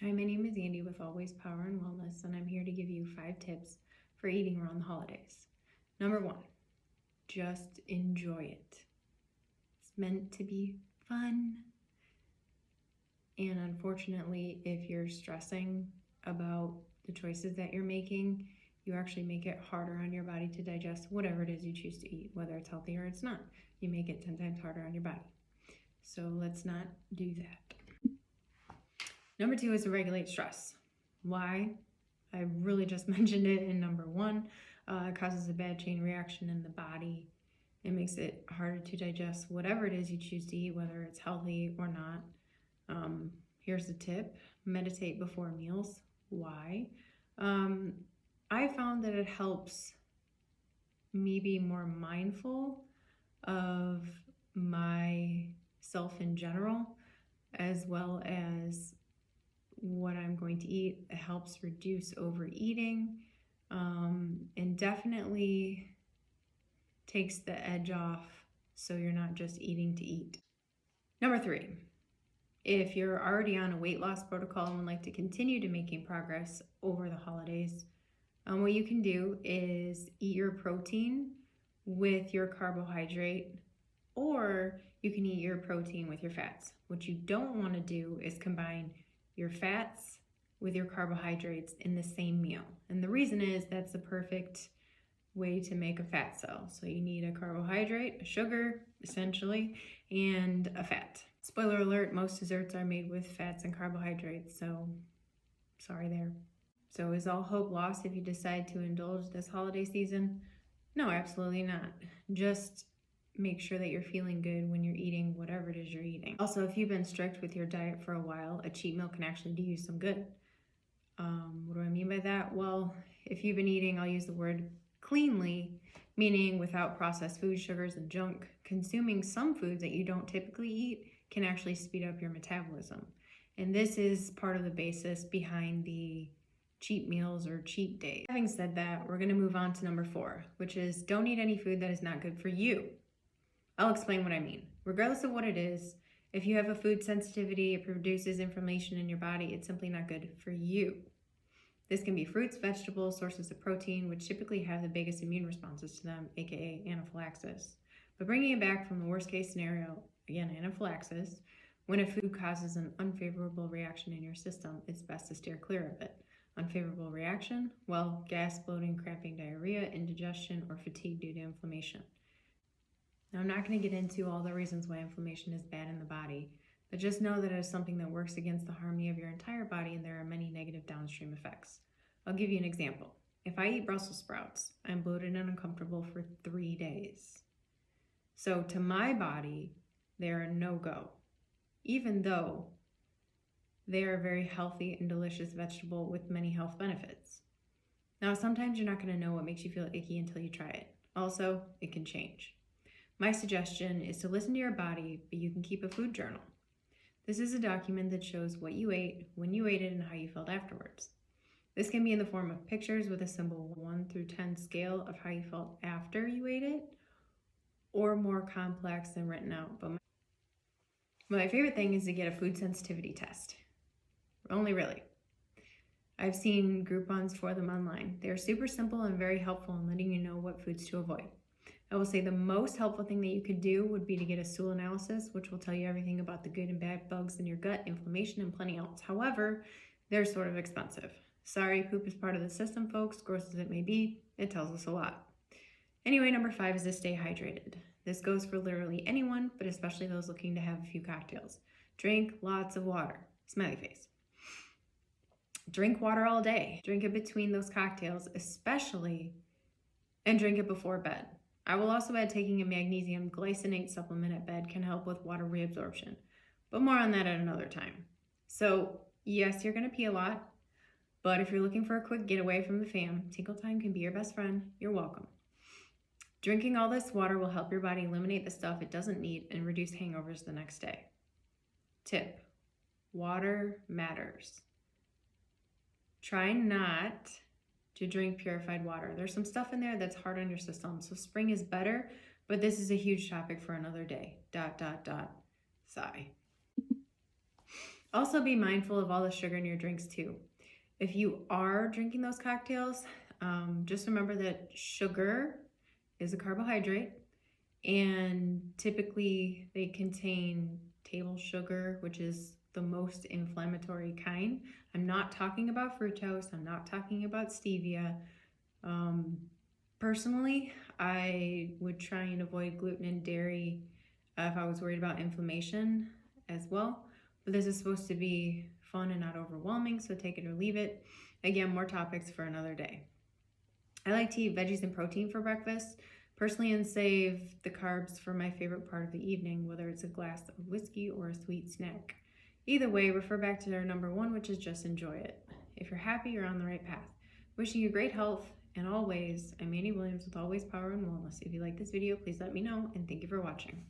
Hi, my name is Andy with Always Power and Wellness, and I'm here to give you 5 tips for eating around the holidays. Number 1, just enjoy it. It's meant to be fun. And unfortunately, if you're stressing about the choices that you're making, you actually make it harder on your body to digest whatever it is you choose to eat, whether it's healthy or it's not. You make it 10 times harder on your body. So let's not do that. Number 2 is to regulate stress. Why? I really just mentioned it in number 1. It causes a bad chain reaction in the body. It makes it harder to digest whatever it is you choose to eat, whether it's healthy or not. Here's a tip: meditate before meals. Why? I found that it helps me be more mindful of myself in general, as well as what I'm going to eat. It helps reduce overeating, and definitely takes the edge off so you're not just eating to eat. Number 3, if you're already on a weight loss protocol and would like to continue to making progress over the holidays, what you can do is eat your protein with your carbohydrate, or you can eat your protein with your fats. What you don't want to do is combine your fats with your carbohydrates in the same meal. And the reason is that's the perfect way to make a fat cell. So you need a carbohydrate, a sugar, essentially, and a fat. Spoiler alert, most desserts are made with fats and carbohydrates, so sorry there. So is all hope lost if you decide to indulge this holiday season? No, absolutely not. Just make sure that you're feeling good when you're eating whatever it is you're eating. Also, if you've been strict with your diet for a while, a cheat meal can actually do you some good. What do I mean by that? Well, if you've been eating, I'll use the word cleanly, meaning without processed food, sugars, and junk. Consuming some foods that you don't typically eat can actually speed up your metabolism. And this is part of the basis behind the cheat meals or cheat days. Having said that, we're going to move on to number 4, which is don't eat any food that is not good for you. I'll explain what I mean. Regardless of what it is, if you have a food sensitivity, it produces inflammation in your body, it's simply not good for you. This can be fruits, vegetables, sources of protein, which typically have the biggest immune responses to them, aka anaphylaxis. But bringing it back from the worst case scenario, again, anaphylaxis, when a food causes an unfavorable reaction in your system, it's best to steer clear of it. Unfavorable reaction? Well, gas, bloating, cramping, diarrhea, indigestion, or fatigue due to inflammation. Now, I'm not going to get into all the reasons why inflammation is bad in the body, but just know that it is something that works against the harmony of your entire body, and there are many negative downstream effects. I'll give you an example. If I eat Brussels sprouts, I'm bloated and uncomfortable for 3 days. So to my body, they are a no-go, even though they are a very healthy and delicious vegetable with many health benefits. Now, sometimes you're not going to know what makes you feel icky until you try it. Also, it can change. My suggestion is to listen to your body, but you can keep a food journal. This is a document that shows what you ate, when you ate it, and how you felt afterwards. This can be in the form of pictures with a symbol 1 through 10 scale of how you felt after you ate it, or more complex and written out. But my favorite thing is to get a food sensitivity test. Only really. I've seen Groupons for them online. They are super simple and very helpful in letting you know what foods to avoid. I will say the most helpful thing that you could do would be to get a stool analysis, which will tell you everything about the good and bad bugs in your gut, inflammation, and plenty else. However, they're sort of expensive. Sorry, poop is part of the system, folks. Gross as it may be, it tells us a lot. Anyway, number 5 is to stay hydrated. This goes for literally anyone, but especially those looking to have a few cocktails. Drink lots of water. Smiley face. Drink water all day. Drink it between those cocktails, especially, and drink it before bed. I will also add taking a magnesium glycinate supplement at bed can help with water reabsorption, but more on that at another time. So yes, you're going to pee a lot, but if you're looking for a quick getaway from the fam, Tinkle Time can be your best friend. You're welcome. Drinking all this water will help your body eliminate the stuff it doesn't need and reduce hangovers the next day. Tip: water matters. Try not to drink purified water. There's some stuff in there that's hard on your system, so spring is better, but this is a huge topic for another day. Sigh. Also be mindful of all the sugar in your drinks too. If you are drinking those cocktails, just remember that sugar is a carbohydrate, and typically they contain table sugar, which is the most inflammatory kind. I'm not talking about fructose, I'm not talking about stevia. Personally, I would try and avoid gluten and dairy if I was worried about inflammation as well. But this is supposed to be fun and not overwhelming, so take it or leave it. Again, more topics for another day. I like to eat veggies and protein for breakfast personally, and save the carbs for my favorite part of the evening, whether it's a glass of whiskey or a sweet snack. Either way, refer back to our number one, which is just enjoy it. If you're happy, you're on the right path. Wishing you great health in all ways. I'm Mandy Williams with Always Power and Wellness. If you like this video, please let me know, and thank you for watching.